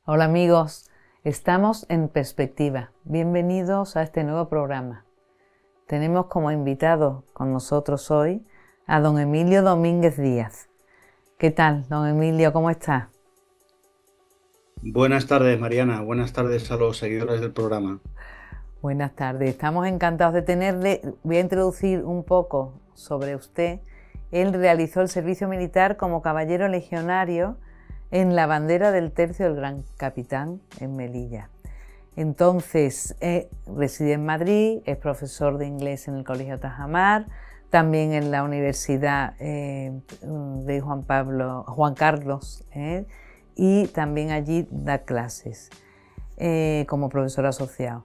Hola amigos, estamos en Perspectiva. Bienvenidos a este nuevo programa. Tenemos como invitado con nosotros hoy a don Emilio Domínguez Díaz. ¿Qué tal, don Emilio? ¿Cómo está? Buenas tardes, Mariana. Buenas tardes a los seguidores del programa. Buenas tardes, estamos encantados de tenerle. Voy a introducir un poco sobre usted. Él realizó el servicio militar como caballero legionario en la bandera del Tercio del Gran Capitán en Melilla. Entonces, reside en Madrid, es profesor de inglés en el Colegio Tajamar, también en la Universidad de Juan Carlos, y también allí da clases como profesor asociado.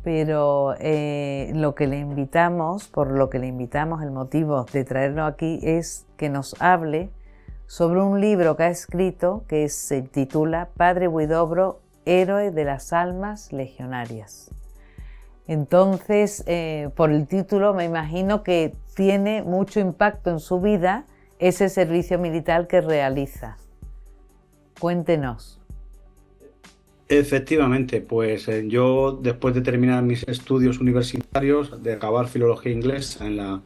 Pero lo que le invitamos, por lo que le invitamos, el motivo de traerlo aquí es que nos hable sobre un libro que ha escrito que se titula Padre Huidobro, héroe de las almas legionarias. Entonces, por el título me imagino que tiene mucho impacto en su vida ese servicio militar que realiza. Cuéntenos. Efectivamente, pues yo después de terminar mis estudios universitarios, de acabar filología inglesa en la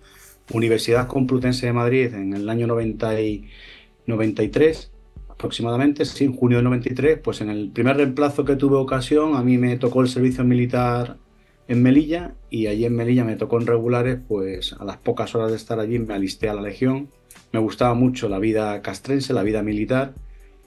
Universidad Complutense de Madrid en el año 93 aproximadamente, sí, en junio de 93, pues en el primer reemplazo que tuve ocasión, a mí me tocó el servicio militar en Melilla y allí en Melilla me tocó en regulares, pues a las pocas horas de estar allí me alisté a la Legión. Me gustaba mucho la vida castrense, la vida militar.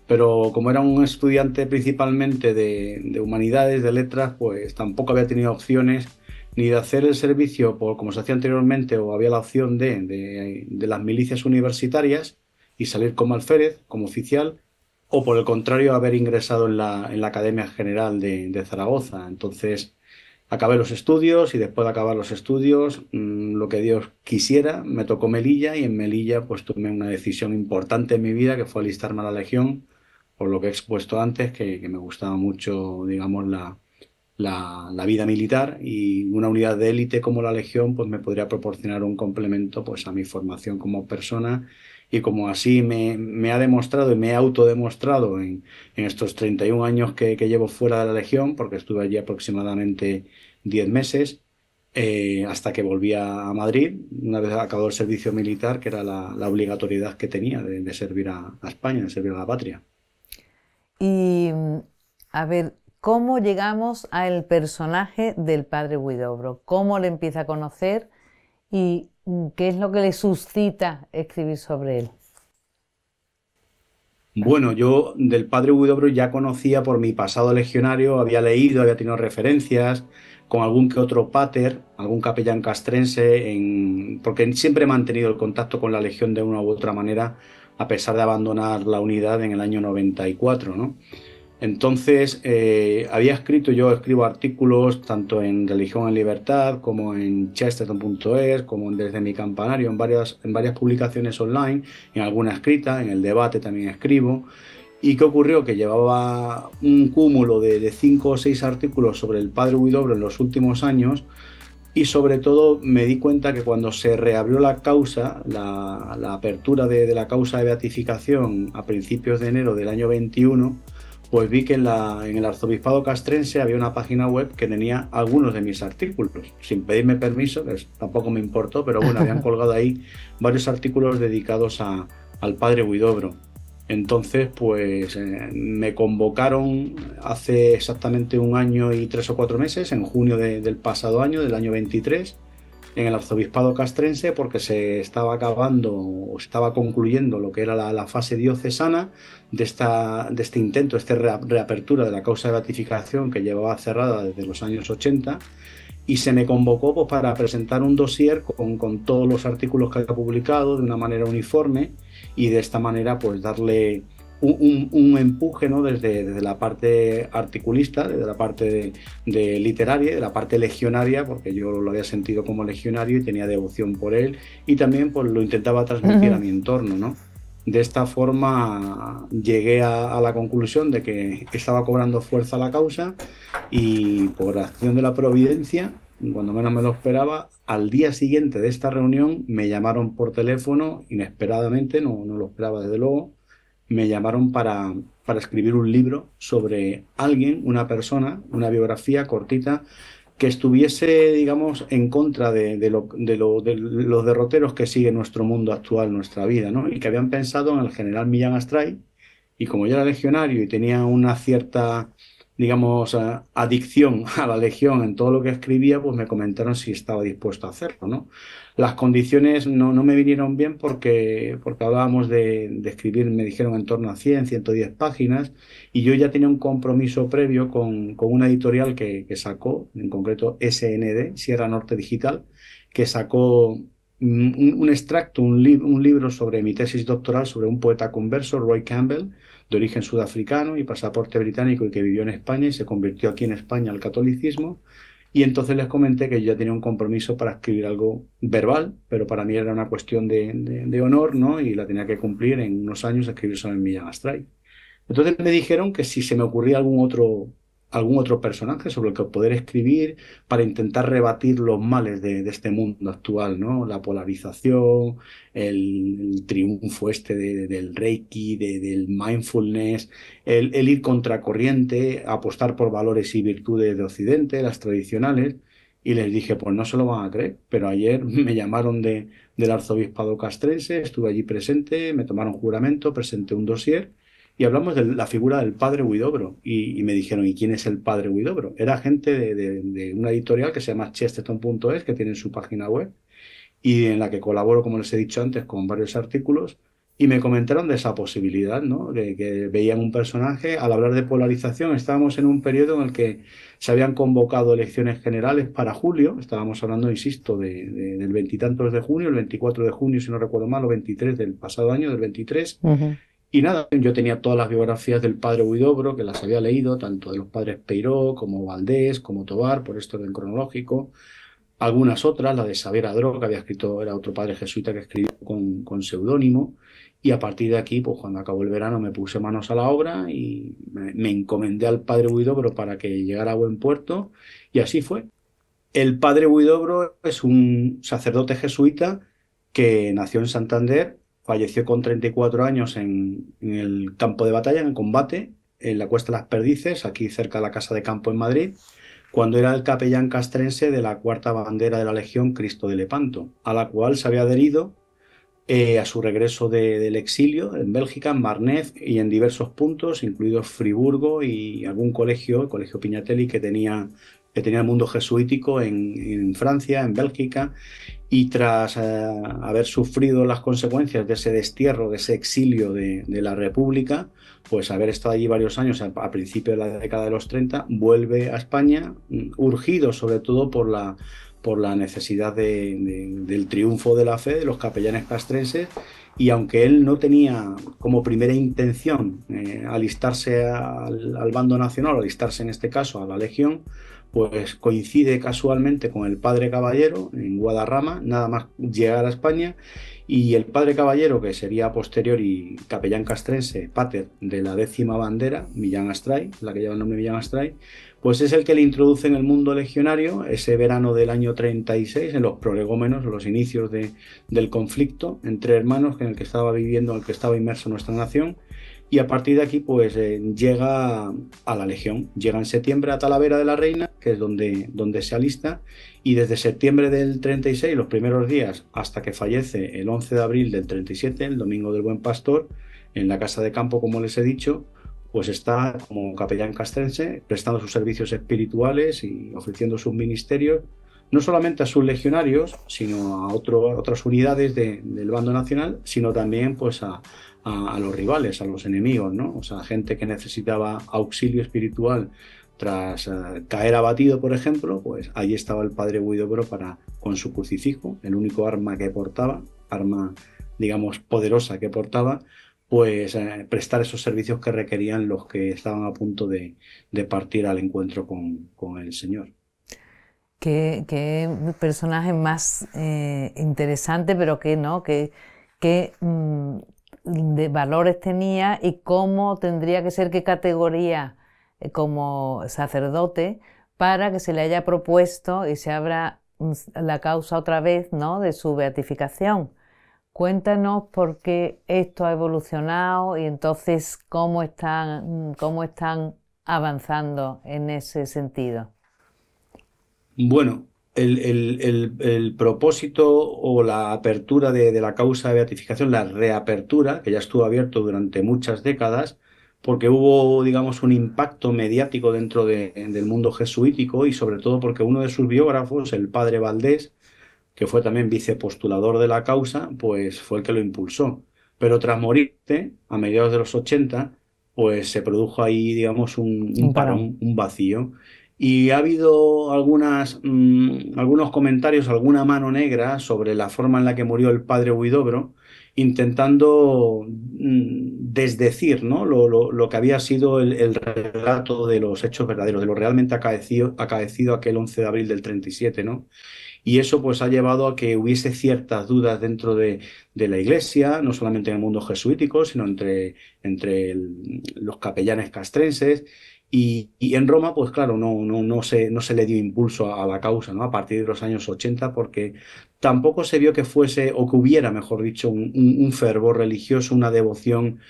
Pero como era un estudiante principalmente de humanidades, de letras, pues tampoco había tenido opciones ni de hacer el servicio como se hacía anteriormente, o había la opción de las milicias universitarias y salir como alférez, como oficial, o por el contrario, haber ingresado en la Academia General de Zaragoza. Entonces, acabé los estudios y después de acabar los estudios, lo que Dios quisiera, me tocó Melilla y en Melilla pues tomé una decisión importante en mi vida que fue alistarme a la Legión por lo que he expuesto antes, que me gustaba mucho, digamos, la vida militar y una unidad de élite como la Legión, pues me podría proporcionar un complemento pues, a mi formación como persona y como así me ha demostrado y me he autodemostrado en estos 31 años que llevo fuera de la Legión, porque estuve allí aproximadamente 10 meses. Hasta que volví a Madrid, una vez acabado el servicio militar, que era la obligatoriedad que tenía de servir a España, de servir a la patria. Y a ver, ¿cómo llegamos al personaje del padre Huidobro? ¿Cómo le empieza a conocer y qué es lo que le suscita escribir sobre él? Bueno, yo del padre Huidobro ya conocía por mi pasado legionario, había leído, había tenido referencias con algún que otro pater, algún capellán castrense, porque siempre he mantenido el contacto con la legión de una u otra manera, a pesar de abandonar la unidad en el año 94, ¿no? Entonces, había escrito, yo escribo artículos tanto en Religión en Libertad como en Chesterton.es, como Desde mi Campanario, en varias publicaciones online, en alguna escrita, en el debate también escribo. ¿Y qué ocurrió? Que llevaba un cúmulo de 5 o 6 artículos sobre el padre Huidobro en los últimos años y sobre todo me di cuenta que cuando se reabrió la causa, la apertura de la causa de beatificación a principios de enero del año 21, pues vi que en el arzobispado castrense había una página web que tenía algunos de mis artículos, sin pedirme permiso, que tampoco me importó, pero bueno, habían colgado ahí varios artículos dedicados al padre Huidobro. Entonces, pues me convocaron hace exactamente un año y 3 o 4 meses, en junio del pasado año, del año 23, en el arzobispado castrense, porque se estaba acabando o estaba concluyendo lo que era la fase diocesana de este intento, esta reapertura de la causa de beatificación que llevaba cerrada desde los años 80 y se me convocó pues, para presentar un dossier con todos los artículos que había publicado de una manera uniforme y de esta manera pues darle un empuje, ¿no? desde la parte articulista, desde la parte de literaria, de la parte legionaria, porque yo lo había sentido como legionario y tenía devoción por él, y también pues, lo intentaba transmitir a mi entorno, ¿no? De esta forma llegué a la conclusión de que estaba cobrando fuerza la causa y por acción de la providencia, cuando menos me lo esperaba, al día siguiente de esta reunión me llamaron por teléfono inesperadamente, no lo esperaba desde luego, me llamaron para escribir un libro sobre alguien, una persona, una biografía cortita que estuviese, digamos, en contra de los derroteros que sigue nuestro mundo actual, nuestra vida, ¿no? Y que habían pensado en el general Millán Astray, y como yo era legionario y tenía una cierta, digamos, adicción a la legión en todo lo que escribía, pues me comentaron si estaba dispuesto a hacerlo, ¿no? Las condiciones no me vinieron bien porque hablábamos de escribir, me dijeron en torno a 100, 110 páginas, y yo ya tenía un compromiso previo con una editorial que sacó, en concreto SND, Sierra Norte Digital, que sacó un extracto, un libro sobre mi tesis doctoral sobre un poeta converso, Roy Campbell, de origen sudafricano y pasaporte británico y que vivió en España y se convirtió aquí en España al catolicismo. Y entonces les comenté que yo ya tenía un compromiso para escribir algo verbal, pero para mí era una cuestión de honor, ¿no? Y la tenía que cumplir en unos años, escribir sobre Millán Astray. Entonces me dijeron que si se me ocurría algún otro personaje sobre el que poder escribir para intentar rebatir los males de este mundo actual, ¿no? La polarización, el triunfo este del Reiki, del mindfulness, el ir contracorriente, apostar por valores y virtudes de Occidente, las tradicionales. Y les dije, pues no se lo van a creer, pero ayer me llamaron del arzobispado castrense, estuve allí presente, me tomaron juramento, presenté un dossier y hablamos de la figura del padre Huidobro. Y me dijeron, ¿y quién es el padre Huidobro? Era gente de una editorial que se llama Chesterton.es, que tiene su página web, y en la que colaboro, como les he dicho antes, con varios artículos. Y me comentaron de esa posibilidad, ¿no? De que veían un personaje. Al hablar de polarización, estábamos en un periodo en el que se habían convocado elecciones generales para julio. Estábamos hablando, insisto, del veintitantos de junio, el 24 de junio, si no recuerdo mal, o 23 del pasado año, del 23. Y nada, yo tenía todas las biografías del padre Huidobro, que las había leído, tanto de los padres Peiró, como Valdés, como Tobar, por esto del cronológico. Algunas otras, la de Xavier Adro, que había escrito, era otro padre jesuita que escribió con seudónimo. Y a partir de aquí, pues cuando acabó el verano, me puse manos a la obra y me encomendé al padre Huidobro para que llegara a buen puerto. Y así fue. El padre Huidobro es un sacerdote jesuita que nació en Santander, falleció con 34 años en el campo de batalla, en el combate, en la Cuesta de las Perdices, aquí cerca de la Casa de Campo en Madrid, cuando era el capellán castrense de la Cuarta Bandera de la Legión Cristo de Lepanto, a la cual se había adherido a su regreso del exilio en Bélgica, en Marnez y en diversos puntos, incluidos Friburgo y algún colegio, el Colegio Pignatelli, que tenía el mundo jesuítico en Francia, en Bélgica, y tras haber sufrido las consecuencias de ese destierro, de ese exilio de la República, pues haber estado allí varios años a principios de la década de los 30, vuelve a España, urgido sobre todo por la necesidad del triunfo de la fe de los capellanes castrenses, y aunque él no tenía como primera intención alistarse al bando nacional, o alistarse en este caso a la Legión, pues coincide casualmente con el padre Caballero en Guadarrama, nada más llegar a España, y el padre Caballero, que sería posterior y capellán castrense, pater de la 10ª bandera, Millán Astray, la que lleva el nombre de Millán Astray, pues es el que le introduce en el mundo legionario ese verano del año 36, en los prolegómenos, los inicios del conflicto entre hermanos en el que estaba viviendo, en el que estaba inmerso nuestra nación. Y a partir de aquí, pues llega a la Legión. Llega en septiembre a Talavera de la Reina, que es donde se alista, y desde septiembre del 36, los primeros días, hasta que fallece el 11 de abril del 37, el Domingo del Buen Pastor, en la Casa de Campo, como les he dicho, pues está como capellán castrense, prestando sus servicios espirituales y ofreciendo sus ministerios, no solamente a sus legionarios, sino a otras unidades del bando nacional, sino también pues a los rivales, a los enemigos, ¿no? O sea, gente que necesitaba auxilio espiritual tras caer abatido, por ejemplo, pues ahí estaba el padre Huidobro con su crucifijo, el único arma que portaba, arma, digamos, poderosa que portaba, pues prestar esos servicios que requerían los que estaban a punto de partir al encuentro con el Señor. Qué personaje más interesante, pero de valores tenía y cómo tendría que ser, qué categoría como sacerdote para que se le haya propuesto y se abra la causa otra vez, ¿no?, de su beatificación, Cuéntanos por qué esto ha evolucionado y entonces cómo están avanzando en ese sentido. Bueno, el propósito o la apertura de la causa de beatificación, la reapertura, que ya estuvo abierto durante muchas décadas, porque hubo, digamos, un impacto mediático dentro del mundo jesuítico y sobre todo porque uno de sus biógrafos, el padre Valdés, que fue también vicepostulador de la causa, pues fue el que lo impulsó. Pero tras morirse, a mediados de los 80, pues se produjo ahí, digamos, un Un parón. parón, un vacío. Y ha habido algunos comentarios, alguna mano negra sobre la forma en la que murió el padre Huidobro, intentando desdecir, ¿no? Lo que había sido el relato de los hechos verdaderos, de lo realmente acaecido aquel 11 de abril del 37, ¿no? Y eso pues ha llevado a que hubiese ciertas dudas dentro de la Iglesia, no solamente en el mundo jesuítico, sino entre los capellanes castrenses. Y en Roma, pues claro, no se le dio impulso a la causa, ¿no? A partir de los años 80, porque tampoco se vio que fuese, o que hubiera, mejor dicho, un fervor religioso, una devoción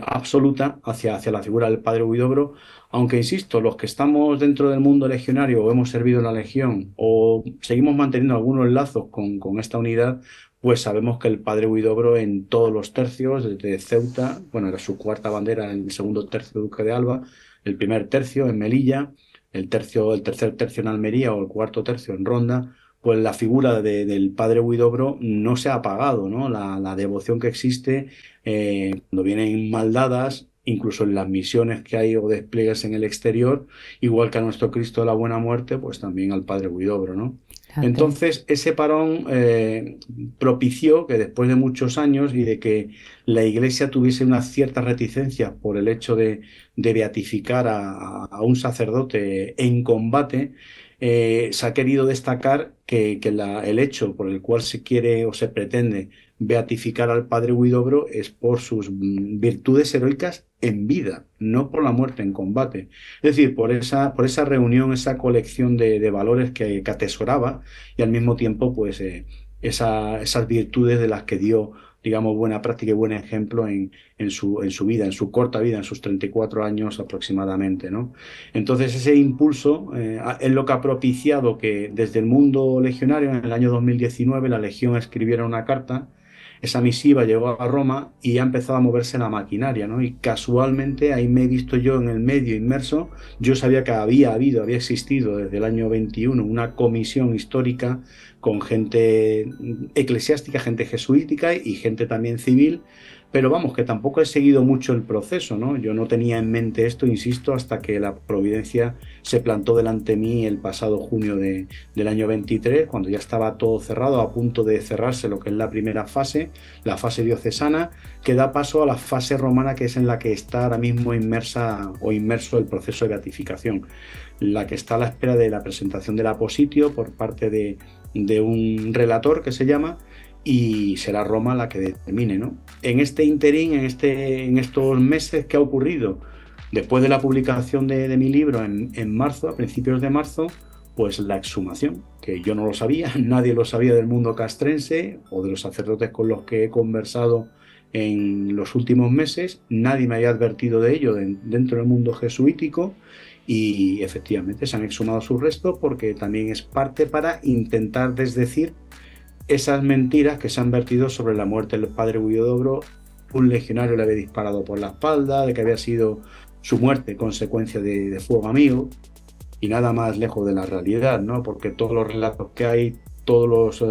absoluta hacia la figura del padre Huidobro, aunque insisto, los que estamos dentro del mundo legionario o hemos servido en la legión o seguimos manteniendo algunos lazos con esta unidad, pues sabemos que el padre Huidobro en todos los tercios, desde Ceuta, bueno, era su cuarta bandera en el segundo tercio Duque de Alba, el primer tercio en Melilla, el tercer tercio en Almería o el cuarto tercio en Ronda, pues la figura del padre Huidobro no se ha apagado, ¿no? La devoción que existe cuando vienen maldadas, incluso en las misiones que hay o despliegues en el exterior, igual que a nuestro Cristo de la Buena Muerte, pues también al padre Huidobro, ¿no? Fíjate. Entonces, ese parón propició que después de muchos años y de que la Iglesia tuviese unas ciertas reticencias por el hecho de beatificar a un sacerdote en combate, se ha querido destacar que el hecho por el cual se quiere o se pretende beatificar al padre Huidobro es por sus virtudes heroicas en vida, no por la muerte en combate. Es decir, por esa reunión, esa colección de valores que atesoraba y al mismo tiempo, pues, esas virtudes de las que dio, digamos, buena práctica y buen ejemplo en su vida, en su corta vida, en sus 34 años aproximadamente, ¿no? Entonces, ese impulso es lo que ha propiciado que desde el mundo legionario, en el año 2019, la Legión escribiera una carta. Esa misiva llegó a Roma y ha empezado a moverse la maquinaria, ¿no? Y casualmente ahí me he visto yo en el medio inmerso. Yo sabía que había existido desde el año 21 una comisión histórica con gente eclesiástica, gente jesuítica y gente también civil, pero vamos, que tampoco he seguido mucho el proceso, ¿no? Yo no tenía en mente esto, insisto, hasta que la providencia se plantó delante de mí el pasado junio del año 23, cuando ya estaba todo cerrado, a punto de cerrarse lo que es la primera fase, la fase diocesana, que da paso a la fase romana, que es en la que está ahora mismo inmersa o inmerso el proceso de beatificación, la que está a la espera de la presentación del apositio por parte de un relator que se llama, y será Roma la que determine, ¿no? En este interín, en estos meses, ¿qué ha ocurrido? Después de la publicación de mi libro en marzo, a principios de marzo, pues la exhumación, que yo no lo sabía, nadie lo sabía del mundo castrense o de los sacerdotes con los que he conversado en los últimos meses, nadie me había advertido de ello dentro del mundo jesuítico y efectivamente se han exhumado sus restos porque también es parte para intentar desdecir esas mentiras que se han vertido sobre la muerte del padre Huidobro. Un legionario le había disparado por la espalda, de que había sido su muerte consecuencia de fuego amigo, y nada más lejos de la realidad, ¿no? Porque todos los relatos que hay, todos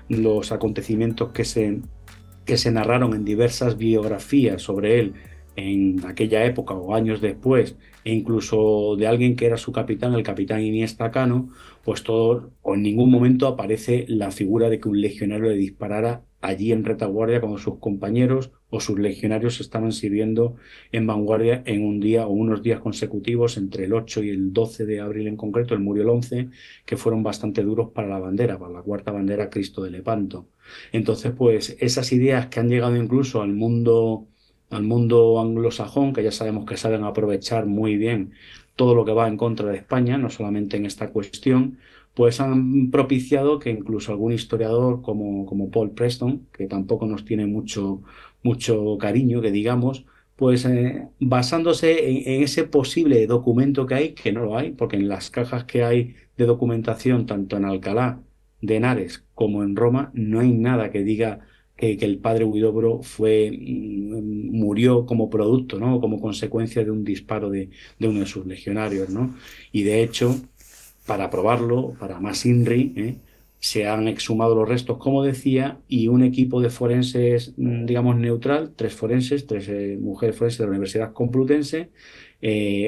los acontecimientos que se narraron en diversas biografías sobre él en aquella época o años después, e incluso de alguien que era su capitán, el capitán Iniesta Cano, pues todo o en ningún momento aparece la figura de que un legionario le disparara allí en retaguardia cuando sus compañeros o sus legionarios estaban sirviendo en vanguardia en un día o unos días consecutivos entre el 8 y el 12 de abril en concreto. Él murió el 11, que fueron bastante duros para la bandera, para la cuarta bandera Cristo de Lepanto. Entonces, pues esas ideas que han llegado incluso al mundo anglosajón, que ya sabemos que saben aprovechar muy bien todo lo que va en contra de España, no solamente en esta cuestión, pues han propiciado que incluso algún historiador como Paul Preston, que tampoco nos tiene mucho cariño, que digamos, pues basándose en ese posible documento que hay, que no lo hay, porque en las cajas que hay de documentación, tanto en Alcalá de Henares como en Roma, no hay nada que diga que el padre Huidobro murió como producto, ¿no? Como consecuencia de un disparo de uno de sus legionarios, ¿no? Y de hecho, para probarlo, para más INRI, se han exhumado los restos, como decía, y un equipo de forenses, digamos, neutral, tres mujeres forenses de la Universidad Complutense,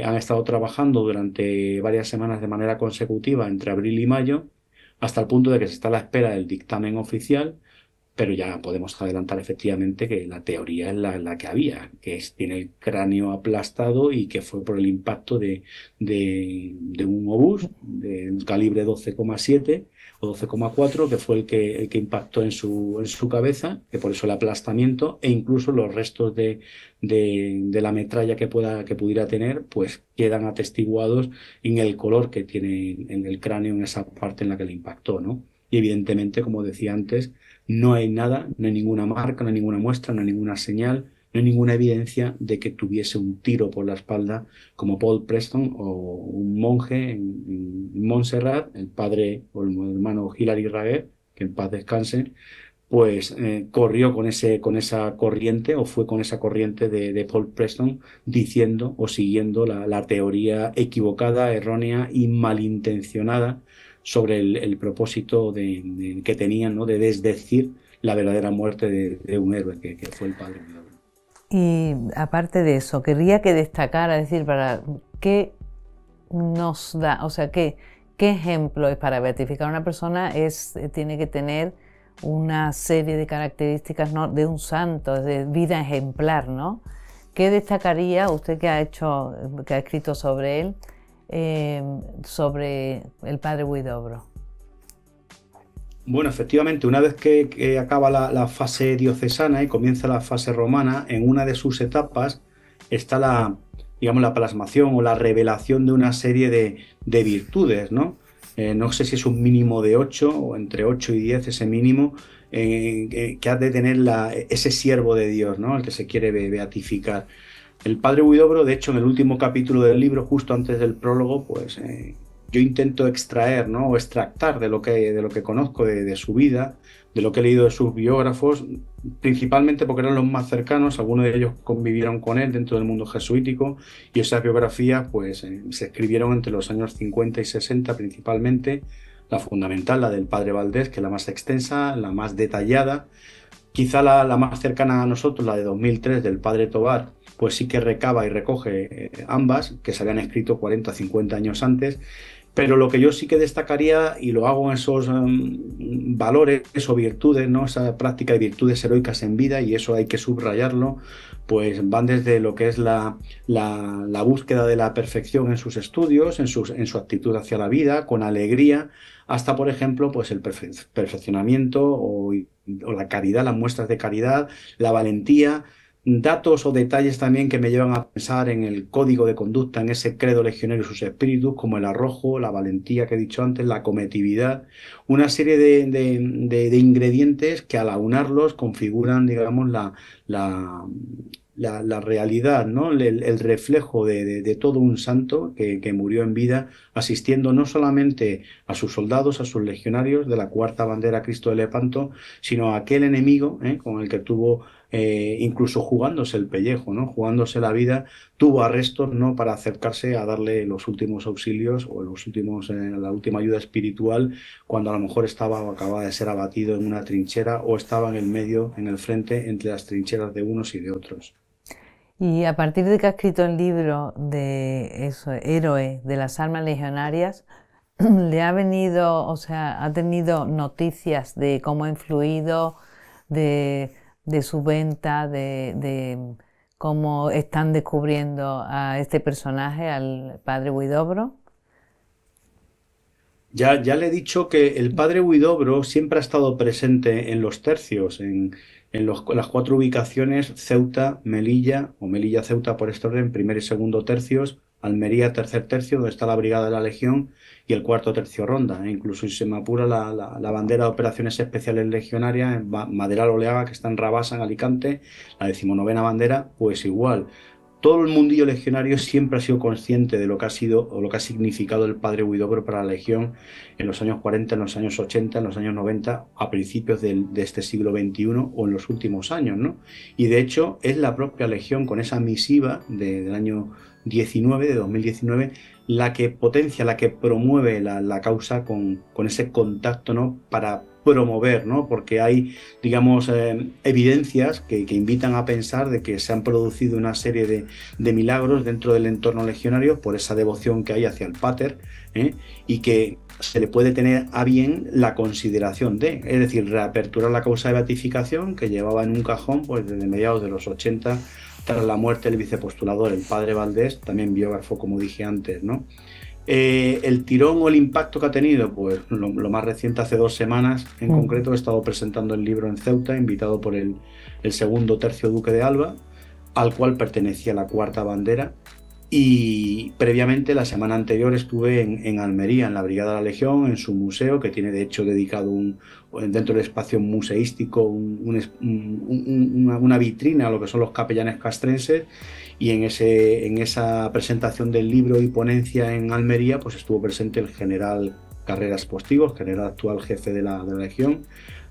han estado trabajando durante varias semanas de manera consecutiva entre abril y mayo, hasta el punto de que se está a la espera del dictamen oficial, pero ya podemos adelantar efectivamente que la teoría es la que había, tiene el cráneo aplastado y que fue por el impacto de un obús del calibre 12,7 o 12,4, que fue el que impactó en su cabeza, que por eso el aplastamiento, e incluso los restos de la metralla que pudiera tener, pues quedan atestiguados en el color que tiene en el cráneo en esa parte en la que le impactó, ¿no? Y evidentemente, como decía antes, no hay nada, no hay ninguna marca, no hay ninguna muestra, no hay ninguna señal, no hay ninguna evidencia de que tuviese un tiro por la espalda como Paul Preston o un monje en Montserrat, el padre o el hermano Hilary Raguer, que en paz descanse, pues corrió con esa corriente o fue con esa corriente de Paul Preston diciendo o siguiendo la teoría equivocada, errónea y malintencionada sobre el propósito que tenían, ¿no? De desdecir la verdadera muerte de un héroe que fue el padre. Y aparte de eso, querría que destacara, es decir, para qué nos da, o sea, qué ejemplo es para beatificar a una persona, tiene que tener una serie de características, ¿no?, de un santo, de vida ejemplar, ¿no? ¿Qué destacaría usted que ha escrito sobre él, sobre el padre Huidobro? Bueno, efectivamente, una vez que acaba la fase diocesana y comienza la fase romana, en una de sus etapas está digamos, la plasmación o la revelación de una serie de virtudes, ¿no? No sé si es un mínimo de 8 o entre 8 y 10 ese mínimo que ha de tener ese siervo de Dios, ¿no? El que se quiere beatificar. El padre Huidobro, de hecho, en el último capítulo del libro, justo antes del prólogo, pues yo intento extraer, ¿no?, o extractar de lo que conozco de su vida, de lo que he leído de sus biógrafos, principalmente porque eran los más cercanos, algunos de ellos convivieron con él dentro del mundo jesuítico, y esas biografías pues se escribieron entre los años 50 y 60 principalmente. La fundamental, la del padre Valdés, que es la más extensa, la más detallada. Quizá la más cercana a nosotros, la de 2003 del padre Tobar, pues sí que recaba y recoge ambas, que se habían escrito 40 o 50 años antes. Pero lo que yo sí que destacaría, y lo hago en esos valores o virtudes, ¿no?, esa práctica de virtudes heroicas en vida, y eso hay que subrayarlo, pues van desde lo que es la búsqueda de la perfección en sus estudios, en su actitud hacia la vida, con alegría, hasta, por ejemplo, pues el perfeccionamiento o la caridad, las muestras de caridad, la valentía. Datos o detalles también que me llevan a pensar en el código de conducta, en ese credo legionario y sus espíritus, como el arrojo, la valentía que he dicho antes, la cometividad, una serie de ingredientes que al aunarlos configuran, digamos, la realidad, ¿no? El reflejo de todo un santo que murió en vida, asistiendo no solamente a sus soldados, a sus legionarios de la cuarta bandera Cristo de Lepanto, sino a aquel enemigo con el que tuvo, incluso jugándose el pellejo, ¿no?, jugándose la vida, tuvo arrestos, ¿no?, para acercarse a darle los últimos auxilios o la última ayuda espiritual, cuando a lo mejor estaba o acababa de ser abatido en una trinchera o estaba en el medio, en el frente, entre las trincheras de unos y de otros. Y a partir de que ha escrito el libro de eso, Héroe de las Almas Legionarias, le ha venido, o sea, ha tenido noticias de cómo ha influido, de su venta, de cómo están descubriendo a este personaje, al padre Huidobro. Ya le he dicho que el padre Huidobro siempre ha estado presente en los tercios, las 4 ubicaciones: Ceuta, Melilla, o Melilla-Ceuta por este orden, primer y segundo tercios, Almería tercer tercio, donde está la brigada de la Legión, y el cuarto tercio ronda. Incluso, si se me apura, la bandera de operaciones especiales legionarias en Maderal Oleaga, que está en Rabasa, en Alicante, la 19ª bandera, pues igual. Todo el mundillo legionario siempre ha sido consciente de lo que ha sido o lo que ha significado el padre Huidobro para la Legión en los años 40, en los años 80, en los años 90, a principios de este siglo XXI o en los últimos años, ¿no? Y de hecho es la propia Legión, con esa misiva del año 19, de 2019, la que potencia, la que promueve la causa con ese contacto, ¿no? Para promover, ¿no? Porque hay, digamos, evidencias que invitan a pensar de que se han producido una serie de milagros dentro del entorno legionario por esa devoción que hay hacia el Pater, ¿eh? Y que se le puede tener a bien la consideración de, es decir, reaperturar la causa de beatificación que llevaba en un cajón pues desde mediados de los 80, tras la muerte del vicepostulador, el padre Valdés, también biógrafo, como dije antes, ¿no? El tirón o el impacto que ha tenido, pues lo más reciente, hace 2 semanas en concreto, he estado presentando el libro en Ceuta, invitado por el segundo tercio duque de Alba, al cual pertenecía la cuarta bandera. Y previamente, la semana anterior, estuve en Almería, en la Brigada de la Legión, en su museo, que tiene de hecho dedicado dentro del espacio museístico una vitrina a lo que son los capellanes castrenses. Y en esa presentación del libro y ponencia en Almería, pues estuvo presente el general Carreras Postigo, general actual jefe de la Legión,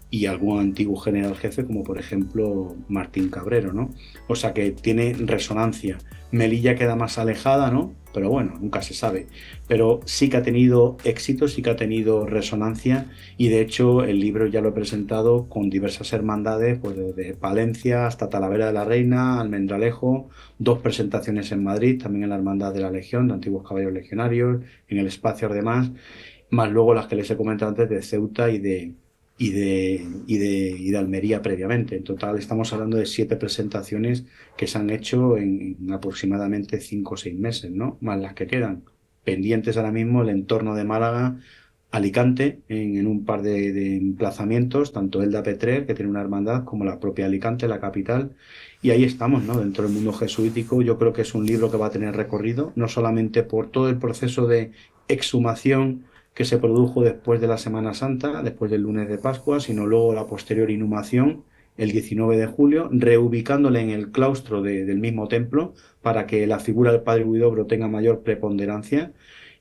y algún antiguo general jefe, como por ejemplo Martín Cabrero, ¿no? O sea que tiene resonancia. Melilla queda más alejada, ¿no? Pero bueno, nunca se sabe. Pero sí que ha tenido éxito, sí que ha tenido resonancia, y de hecho el libro ya lo he presentado con diversas hermandades, pues desde Palencia hasta Talavera de la Reina, Almendralejo, 2 presentaciones en Madrid, también en la Hermandad de la Legión, de Antiguos Caballeros Legionarios, en el espacio además, más luego las que les he comentado antes de Ceuta y de Almería previamente. En total estamos hablando de 7 presentaciones que se han hecho en aproximadamente 5 o 6 meses, ¿no? Más las que quedan. Pendientes ahora mismo el entorno de Málaga, Alicante, en un par de emplazamientos, tanto Elda Petrer, que tiene una hermandad, como la propia Alicante, la capital. Y ahí estamos, ¿no? Dentro del mundo jesuítico. Yo creo que es un libro que va a tener recorrido, no solamente por todo el proceso de exhumación que se produjo después de la Semana Santa, después del lunes de Pascua, sino luego la posterior inhumación, el 19 de julio, reubicándole en el claustro del mismo templo para que la figura del padre Huidobro tenga mayor preponderancia.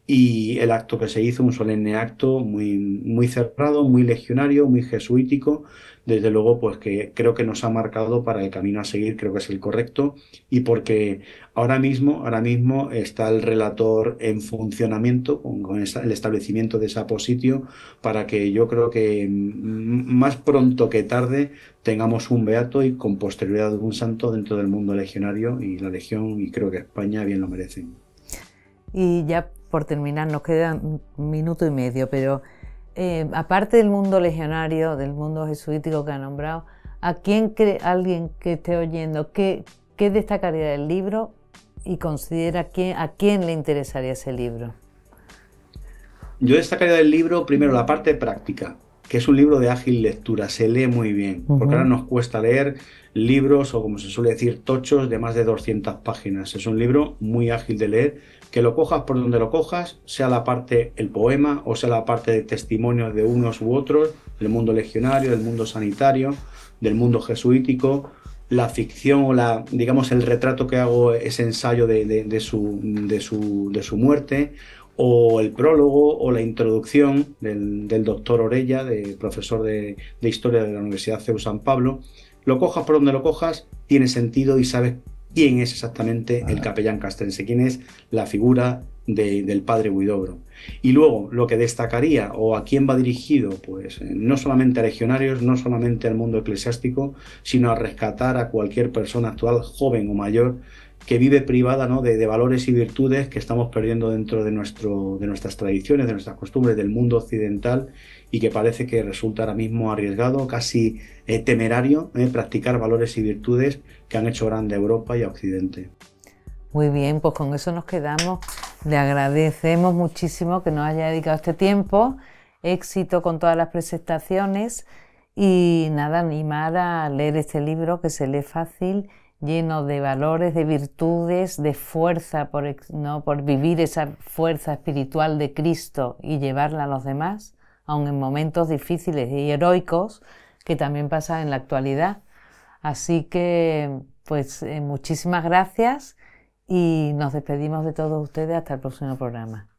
Y el acto que se hizo, un solemne acto muy, muy cerrado, muy legionario, muy jesuítico, desde luego, pues que creo que nos ha marcado para el camino a seguir, creo que es el correcto, y porque ahora mismo está el relator en funcionamiento con el establecimiento de ese apositio, para que yo creo que más pronto que tarde tengamos un beato y con posterioridad un santo dentro del mundo legionario, y la Legión, y creo que España bien lo merecen. Y ya por terminar, nos queda 1 minuto y medio, pero aparte del mundo legionario, del mundo jesuítico que ha nombrado, ¿a quién cree alguien que esté oyendo, qué destacaría del libro y considera a quién le interesaría ese libro? Yo destacaría del libro primero la parte práctica, que es un libro de ágil lectura, se lee muy bien, porque ahora nos cuesta leer libros, o como se suele decir, tochos de más de 200 páginas. Es un libro muy ágil de leer, que lo cojas por donde lo cojas, sea la parte, el poema, o sea la parte de testimonios de unos u otros, del mundo legionario, del mundo sanitario, del mundo jesuítico, la ficción o digamos, el retrato que hago, ese ensayo de su muerte, o el prólogo o la introducción del doctor Orella, profesor de Historia de la Universidad CEU San Pablo. Lo cojas por donde lo cojas, tiene sentido y sabes quién es exactamente el capellán castrense, quién es la figura del padre Huidobro. Y luego, lo que destacaría, o a quién va dirigido, pues no solamente a legionarios, no solamente al mundo eclesiástico, sino a rescatar a cualquier persona actual, joven o mayor, que vive privada, ¿no?, de valores y virtudes que estamos perdiendo dentro de nuestras tradiciones, de nuestras costumbres, del mundo occidental, y que parece que resulta ahora mismo arriesgado, casi temerario, practicar valores y virtudes que han hecho grande a Europa y a Occidente. Muy bien, pues con eso nos quedamos. Le agradecemos muchísimo que nos haya dedicado este tiempo, éxito con todas las presentaciones, y nada, animar a leer este libro, que se lee fácil, lleno de valores, de virtudes, de fuerza por vivir esa fuerza espiritual de Cristo y llevarla a los demás, aun en momentos difíciles y heroicos que también pasan en la actualidad. Así que, pues, muchísimas gracias y nos despedimos de todos ustedes hasta el próximo programa.